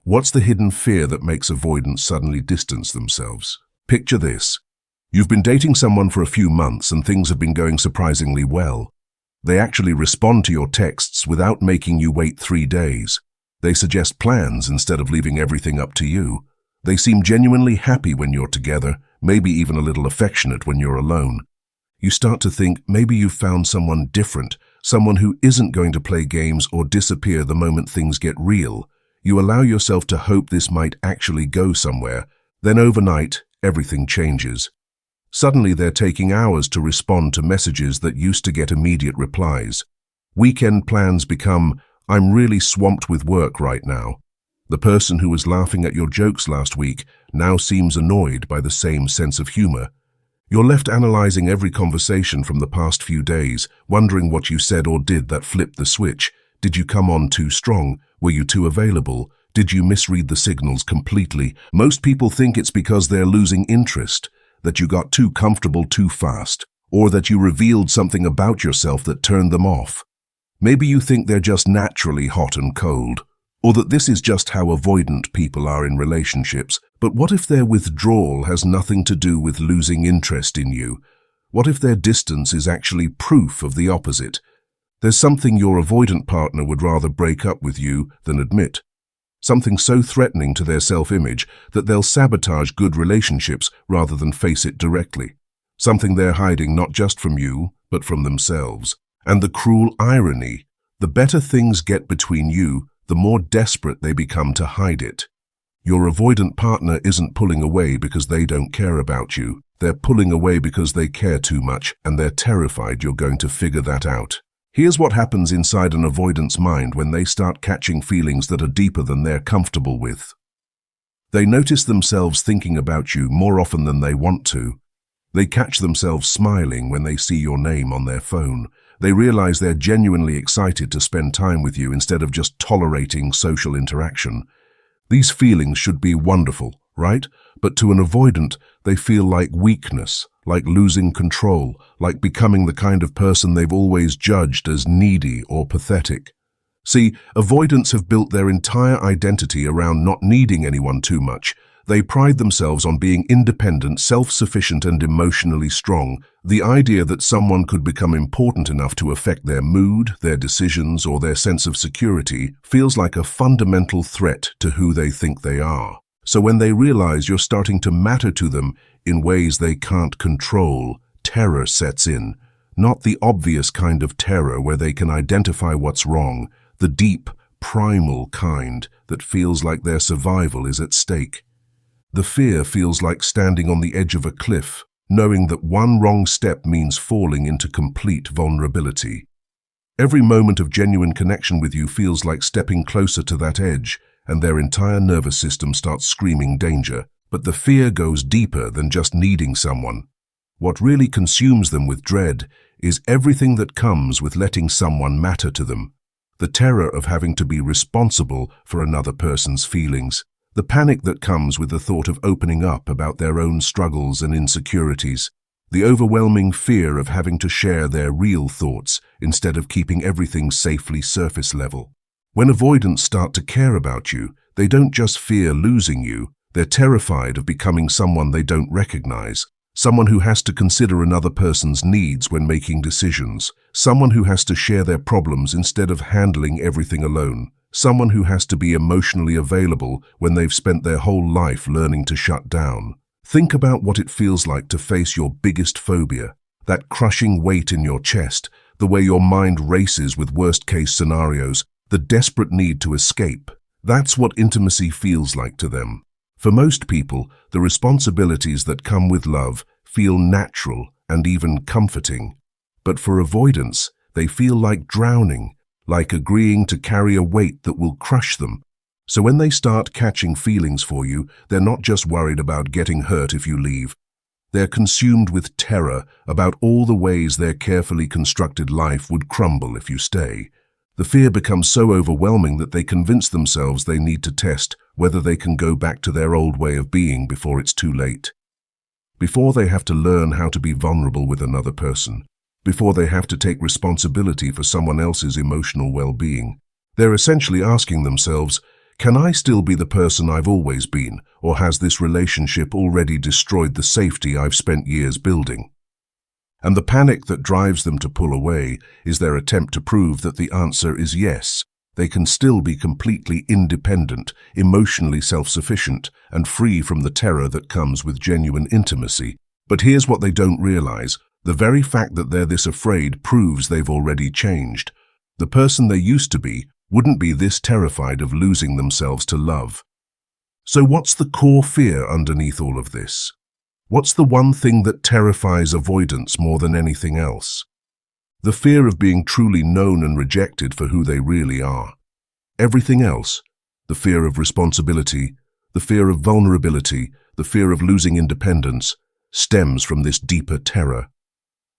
What's the hidden fear that makes avoidants suddenly distance themselves? Picture this. You've been dating someone for a few months and things have been going surprisingly well. They actually respond to your texts without making you wait 3 days. They suggest plans instead of leaving everything up to you. They seem genuinely happy when you're together, maybe even a little affectionate when you're alone. You start to think maybe you've found someone different, someone who isn't going to play games or disappear the moment things get real. You allow yourself to hope this might actually go somewhere. Then overnight, everything changes. Suddenly they're taking hours to respond to messages that used to get immediate replies. Weekend plans become, "I'm really swamped with work right now." The person who was laughing at your jokes last week now seems annoyed by the same sense of humor. You're left analyzing every conversation from the past few days, wondering what you said or did that flipped the switch. Did you come on too strong? Were you too available? Did you misread the signals completely? Most people think it's because they're losing interest, that you got too comfortable too fast, or that you revealed something about yourself that turned them off. Maybe you think they're just naturally hot and cold, or that this is just how avoidant people are in relationships. But what if their withdrawal has nothing to do with losing interest in you? What if their distance is actually proof of the opposite? There's something your avoidant partner would rather break up with you than admit. Something so threatening to their self-image that they'll sabotage good relationships rather than face it directly. Something they're hiding not just from you, but from themselves. And the cruel irony, the better things get between you, the more desperate they become to hide it. Your avoidant partner isn't pulling away because they don't care about you. They're pulling away because they care too much, and they're terrified you're going to figure that out. Here's what happens inside an avoidant's mind when they start catching feelings that are deeper than they're comfortable with. They notice themselves thinking about you more often than they want to. They catch themselves smiling when they see your name on their phone. They realize they're genuinely excited to spend time with you instead of just tolerating social interaction. These feelings should be wonderful, right? But to an avoidant, they feel like weakness, like losing control, like becoming the kind of person they've always judged as needy or pathetic. See, avoidants have built their entire identity around not needing anyone too much. They pride themselves on being independent, self-sufficient, and emotionally strong. The idea that someone could become important enough to affect their mood, their decisions, or their sense of security feels like a fundamental threat to who they think they are. So when they realize you're starting to matter to them in ways they can't control, terror sets in. Not the obvious kind of terror where they can identify what's wrong, the deep, primal kind that feels like their survival is at stake. The fear feels like standing on the edge of a cliff, knowing that one wrong step means falling into complete vulnerability. Every moment of genuine connection with you feels like stepping closer to that edge, and their entire nervous system starts screaming danger. But the fear goes deeper than just needing someone. What really consumes them with dread is everything that comes with letting someone matter to them. The terror of having to be responsible for another person's feelings. The panic that comes with the thought of opening up about their own struggles and insecurities. The overwhelming fear of having to share their real thoughts instead of keeping everything safely surface level. When avoidants start to care about you, they don't just fear losing you. They're terrified of becoming someone they don't recognize, someone who has to consider another person's needs when making decisions, someone who has to share their problems instead of handling everything alone, someone who has to be emotionally available when they've spent their whole life learning to shut down. Think about what it feels like to face your biggest phobia, that crushing weight in your chest, the way your mind races with worst-case scenarios, the desperate need to escape. That's what intimacy feels like to them. For most people, the responsibilities that come with love feel natural and even comforting. But for avoidance, they feel like drowning, like agreeing to carry a weight that will crush them. So when they start catching feelings for you, they're not just worried about getting hurt if you leave. They're consumed with terror about all the ways their carefully constructed life would crumble if you stay. The fear becomes so overwhelming that they convince themselves they need to test whether they can go back to their old way of being before it's too late. Before they have to learn how to be vulnerable with another person, before they have to take responsibility for someone else's emotional well-being, they're essentially asking themselves, Can I still be the person I've always been, or has this relationship already destroyed the safety I've spent years building? And the panic that drives them to pull away is their attempt to prove that the answer is yes. They can still be completely independent, emotionally self-sufficient, and free from the terror that comes with genuine intimacy. But here's what they don't realize. The very fact that they're this afraid proves they've already changed. The person they used to be wouldn't be this terrified of losing themselves to love. So what's the core fear underneath all of this? What's the one thing that terrifies avoidance more than anything else? The fear of being truly known and rejected for who they really are. Everything else, the fear of responsibility, the fear of vulnerability, the fear of losing independence, stems from this deeper terror.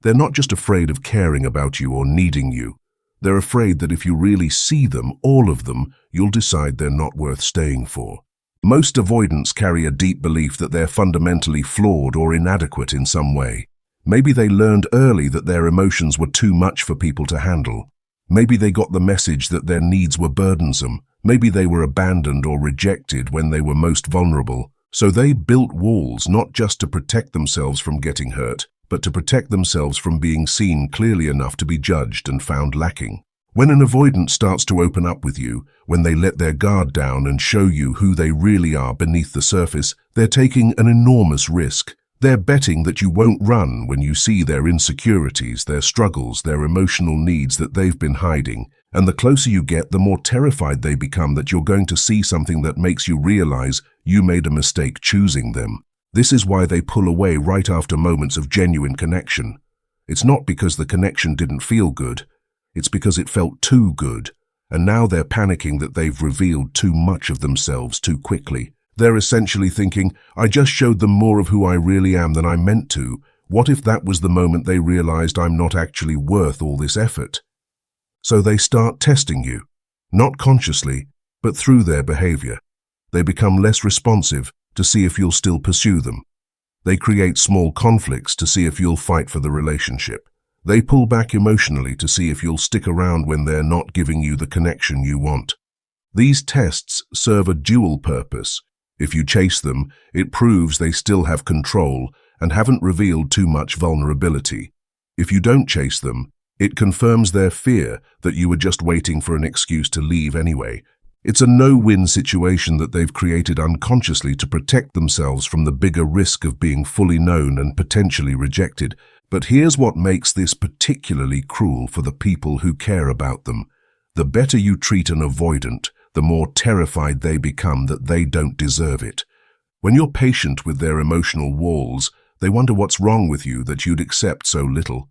They're not just afraid of caring about you or needing you. They're afraid that if you really see them, all of them, you'll decide they're not worth staying for. Most avoidants carry a deep belief that they're fundamentally flawed or inadequate in some way. Maybe they learned early that their emotions were too much for people to handle. Maybe they got the message that their needs were burdensome. Maybe they were abandoned or rejected when they were most vulnerable. So they built walls not just to protect themselves from getting hurt, but to protect themselves from being seen clearly enough to be judged and found lacking. When an avoidant starts to open up with you, when they let their guard down and show you who they really are beneath the surface, they're taking an enormous risk. They're betting that you won't run when you see their insecurities, their struggles, their emotional needs that they've been hiding. And the closer you get, the more terrified they become that you're going to see something that makes you realize you made a mistake choosing them. This is why they pull away right after moments of genuine connection. It's not because the connection didn't feel good. It's because it felt too good. And now they're panicking that they've revealed too much of themselves too quickly. They're essentially thinking, I just showed them more of who I really am than I meant to. What if that was the moment they realized I'm not actually worth all this effort? So they start testing you, not consciously, but through their behavior. They become less responsive to see if you'll still pursue them. They create small conflicts to see if you'll fight for the relationship. They pull back emotionally to see if you'll stick around when they're not giving you the connection you want. These tests serve a dual purpose. If you chase them, it proves they still have control and haven't revealed too much vulnerability. If you don't chase them, it confirms their fear that you were just waiting for an excuse to leave anyway. It's a no-win situation that they've created unconsciously to protect themselves from the bigger risk of being fully known and potentially rejected. But here's what makes this particularly cruel for the people who care about them. The better you treat an avoidant, the more terrified they become that they don't deserve it. When you're patient with their emotional walls, they wonder what's wrong with you that you'd accept so little.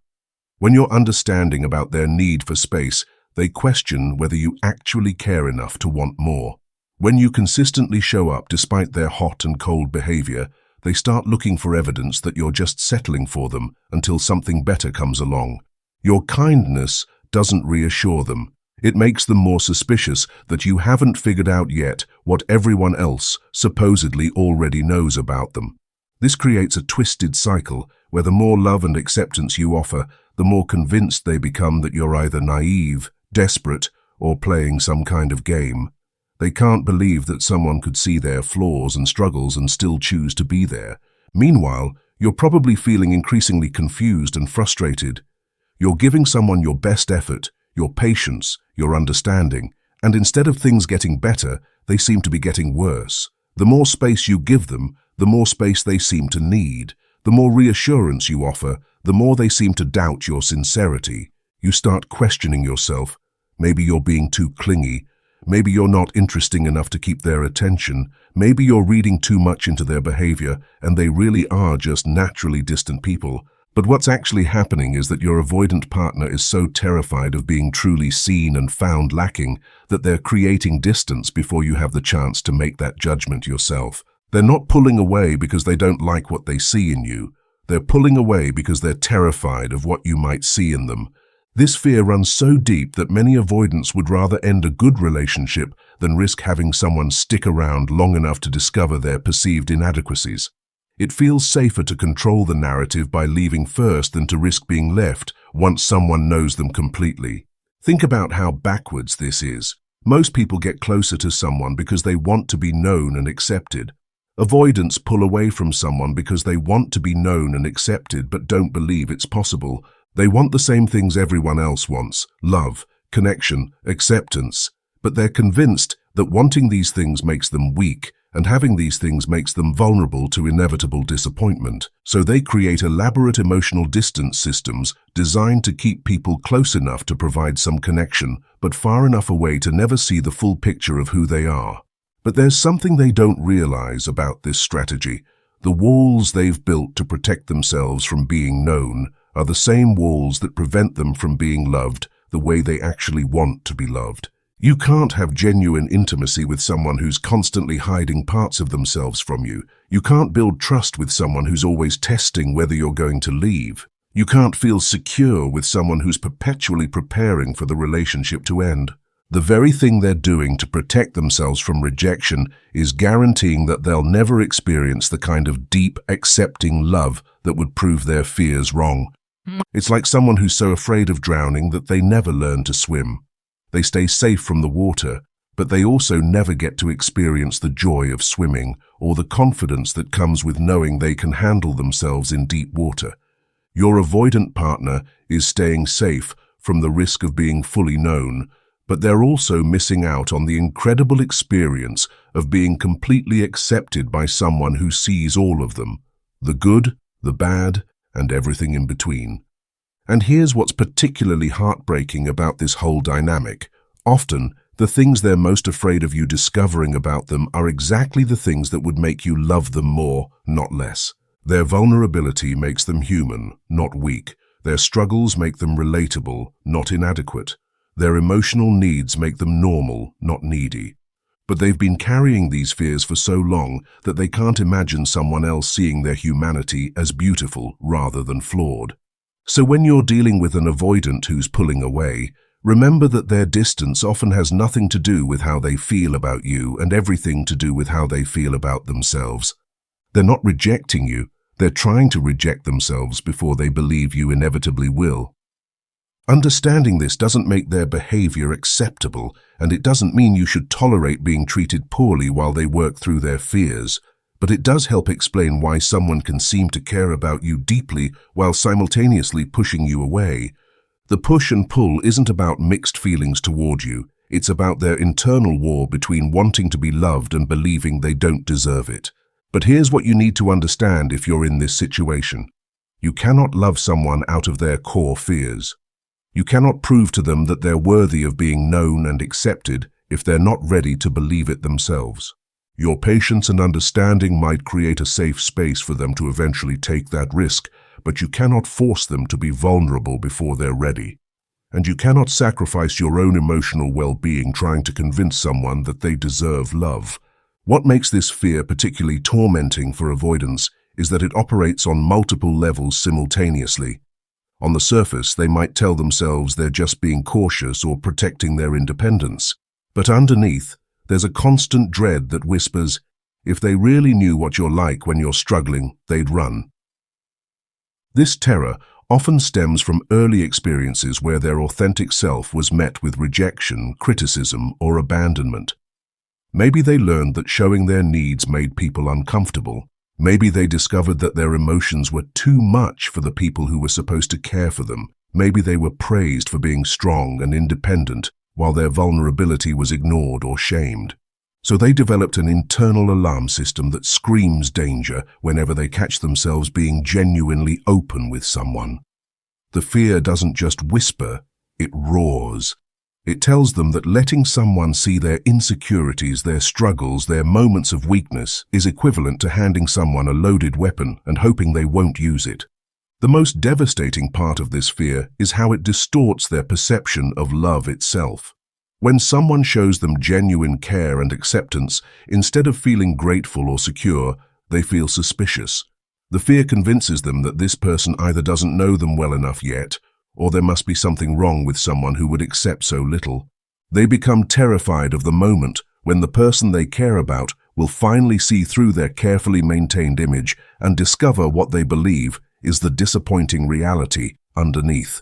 When you're understanding about their need for space, they question whether you actually care enough to want more. When you consistently show up despite their hot and cold behavior, they start looking for evidence that you're just settling for them until something better comes along. Your kindness doesn't reassure them. It makes them more suspicious that you haven't figured out yet what everyone else supposedly already knows about them. This creates a twisted cycle where the more love and acceptance you offer, the more convinced they become that you're either naive, desperate, or playing some kind of game. They can't believe that someone could see their flaws and struggles and still choose to be there. Meanwhile, you're probably feeling increasingly confused and frustrated. You're giving someone your best effort, your patience, your understanding, and instead of things getting better, they seem to be getting worse. The more space you give them, the more space they seem to need. The more reassurance you offer, the more they seem to doubt your sincerity. You start questioning yourself. Maybe you're being too clingy. Maybe you're not interesting enough to keep their attention. Maybe you're reading too much into their behavior, and they really are just naturally distant people. But what's actually happening is that your avoidant partner is so terrified of being truly seen and found lacking that they're creating distance before you have the chance to make that judgment yourself. They're not pulling away because they don't like what they see in you. They're pulling away because they're terrified of what you might see in them. This fear runs so deep that many avoidants would rather end a good relationship than risk having someone stick around long enough to discover their perceived inadequacies. It feels safer to control the narrative by leaving first than to risk being left once someone knows them completely. Think about how backwards this is. Most people get closer to someone because they want to be known and accepted. Avoidants pull away from someone because they want to be known and accepted but don't believe it's possible. They want the same things everyone else wants: love, connection, acceptance. But they're convinced that wanting these things makes them weak, and having these things makes them vulnerable to inevitable disappointment. So they create elaborate emotional distance systems designed to keep people close enough to provide some connection, but far enough away to never see the full picture of who they are. But there's something they don't realize about this strategy. The walls they've built to protect themselves from being known are the same walls that prevent them from being loved the way they actually want to be loved. You can't have genuine intimacy with someone who's constantly hiding parts of themselves from you. You can't build trust with someone who's always testing whether you're going to leave. You can't feel secure with someone who's perpetually preparing for the relationship to end. The very thing they're doing to protect themselves from rejection is guaranteeing that they'll never experience the kind of deep, accepting love that would prove their fears wrong. It's like someone who's so afraid of drowning that they never learn to swim. They stay safe from the water, but they also never get to experience the joy of swimming or the confidence that comes with knowing they can handle themselves in deep water. Your avoidant partner is staying safe from the risk of being fully known, but they're also missing out on the incredible experience of being completely accepted by someone who sees all of them, the good, the bad, and everything in between. And here's what's particularly heartbreaking about this whole dynamic. Often, the things they're most afraid of you discovering about them are exactly the things that would make you love them more, not less. Their vulnerability makes them human, not weak. Their struggles make them relatable, not inadequate. Their emotional needs make them normal, not needy. But they've been carrying these fears for so long that they can't imagine someone else seeing their humanity as beautiful rather than flawed. So when you're dealing with an avoidant who's pulling away, remember that their distance often has nothing to do with how they feel about you and everything to do with how they feel about themselves. They're not rejecting you, they're trying to reject themselves before they believe you inevitably will. Understanding this doesn't make their behavior acceptable, and it doesn't mean you should tolerate being treated poorly while they work through their fears. But it does help explain why someone can seem to care about you deeply while simultaneously pushing you away. The push and pull isn't about mixed feelings toward you. It's about their internal war between wanting to be loved and believing they don't deserve it. But here's what you need to understand if you're in this situation. You cannot love someone out of their core fears. You cannot prove to them that they're worthy of being known and accepted if they're not ready to believe it themselves. Your patience and understanding might create a safe space for them to eventually take that risk, but you cannot force them to be vulnerable before they're ready. And you cannot sacrifice your own emotional well-being trying to convince someone that they deserve love. What makes this fear particularly tormenting for avoidance is that it operates on multiple levels simultaneously. On the surface, they might tell themselves they're just being cautious or protecting their independence. But underneath, there's a constant dread that whispers, if they really knew what you're like when you're struggling, they'd run. This terror often stems from early experiences where their authentic self was met with rejection, criticism, or abandonment. Maybe they learned that showing their needs made people uncomfortable. Maybe they discovered that their emotions were too much for the people who were supposed to care for them. Maybe they were praised for being strong and independent, while their vulnerability was ignored or shamed. So they developed an internal alarm system that screams danger whenever they catch themselves being genuinely open with someone. The fear doesn't just whisper, it roars. It tells them that letting someone see their insecurities, their struggles, their moments of weakness is equivalent to handing someone a loaded weapon and hoping they won't use it. The most devastating part of this fear is how it distorts their perception of love itself. When someone shows them genuine care and acceptance, instead of feeling grateful or secure, they feel suspicious. The fear convinces them that this person either doesn't know them well enough yet, or there must be something wrong with someone who would accept so little. They become terrified of the moment when the person they care about will finally see through their carefully maintained image and discover what they believe is the disappointing reality underneath.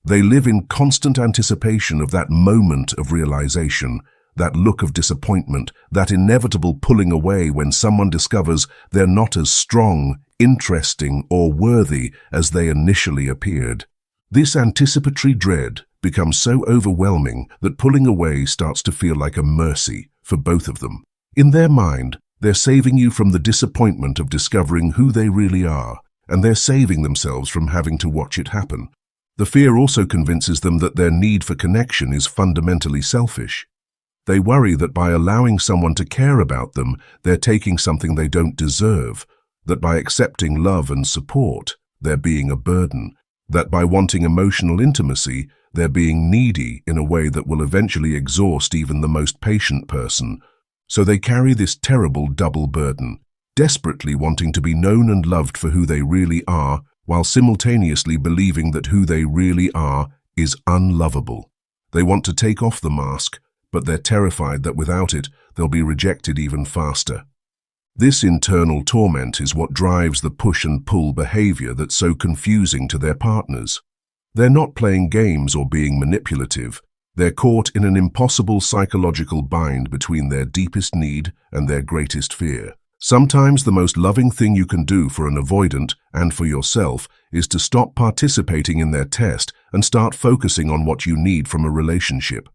They live in constant anticipation of that moment of realization, that look of disappointment, that inevitable pulling away when someone discovers they're not as strong, interesting, or worthy as they initially appeared. This anticipatory dread becomes so overwhelming that pulling away starts to feel like a mercy for both of them. In their mind, they're saving you from the disappointment of discovering who they really are, and they're saving themselves from having to watch it happen. The fear also convinces them that their need for connection is fundamentally selfish. They worry that by allowing someone to care about them, they're taking something they don't deserve, that by accepting love and support, they're being a burden, that by wanting emotional intimacy, they're being needy in a way that will eventually exhaust even the most patient person. So they carry this terrible double burden, desperately wanting to be known and loved for who they really are, while simultaneously believing that who they really are is unlovable. They want to take off the mask, but they're terrified that without it, they'll be rejected even faster. This internal torment is what drives the push and pull behavior that's so confusing to their partners. They're not playing games or being manipulative. They're caught in an impossible psychological bind between their deepest need and their greatest fear. Sometimes the most loving thing you can do for an avoidant and for yourself is to stop participating in their test and start focusing on what you need from a relationship.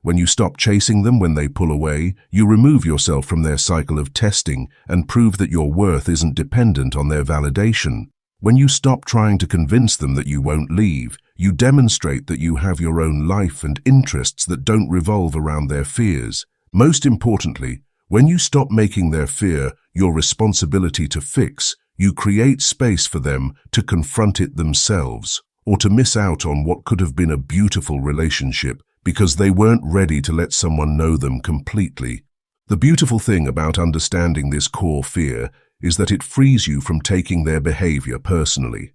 When you stop chasing them when they pull away, you remove yourself from their cycle of testing and prove that your worth isn't dependent on their validation. When you stop trying to convince them that you won't leave, you demonstrate that you have your own life and interests that don't revolve around their fears. Most importantly, when you stop making their fear your responsibility to fix, you create space for them to confront it themselves, or to miss out on what could have been a beautiful relationship because they weren't ready to let someone know them completely. The beautiful thing about understanding this core fear is that it frees you from taking their behavior personally.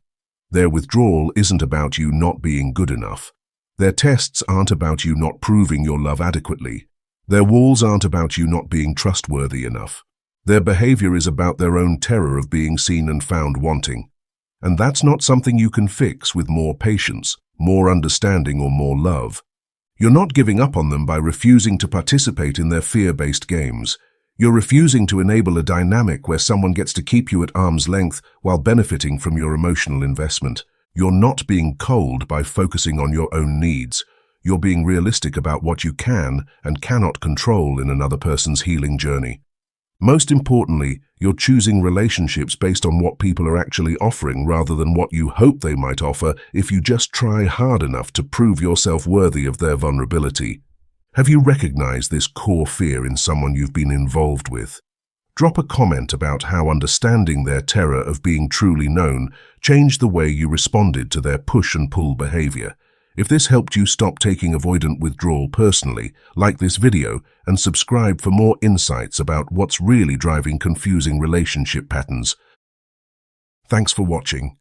Their withdrawal isn't about you not being good enough. Their tests aren't about you not proving your love adequately. Their walls aren't about you not being trustworthy enough. Their behavior is about their own terror of being seen and found wanting. And that's not something you can fix with more patience, more understanding, or more love. You're not giving up on them by refusing to participate in their fear-based games. You're refusing to enable a dynamic where someone gets to keep you at arm's length while benefiting from your emotional investment. You're not being cold by focusing on your own needs. You're being realistic about what you can and cannot control in another person's healing journey. Most importantly, you're choosing relationships based on what people are actually offering rather than what you hope they might offer if you just try hard enough to prove yourself worthy of their vulnerability. Have you recognized this core fear in someone you've been involved with? Drop a comment about how understanding their terror of being truly known changed the way you responded to their push and pull behavior. If this helped you stop taking avoidant withdrawal personally, like this video and subscribe for more insights about what's really driving confusing relationship patterns. Thanks for watching.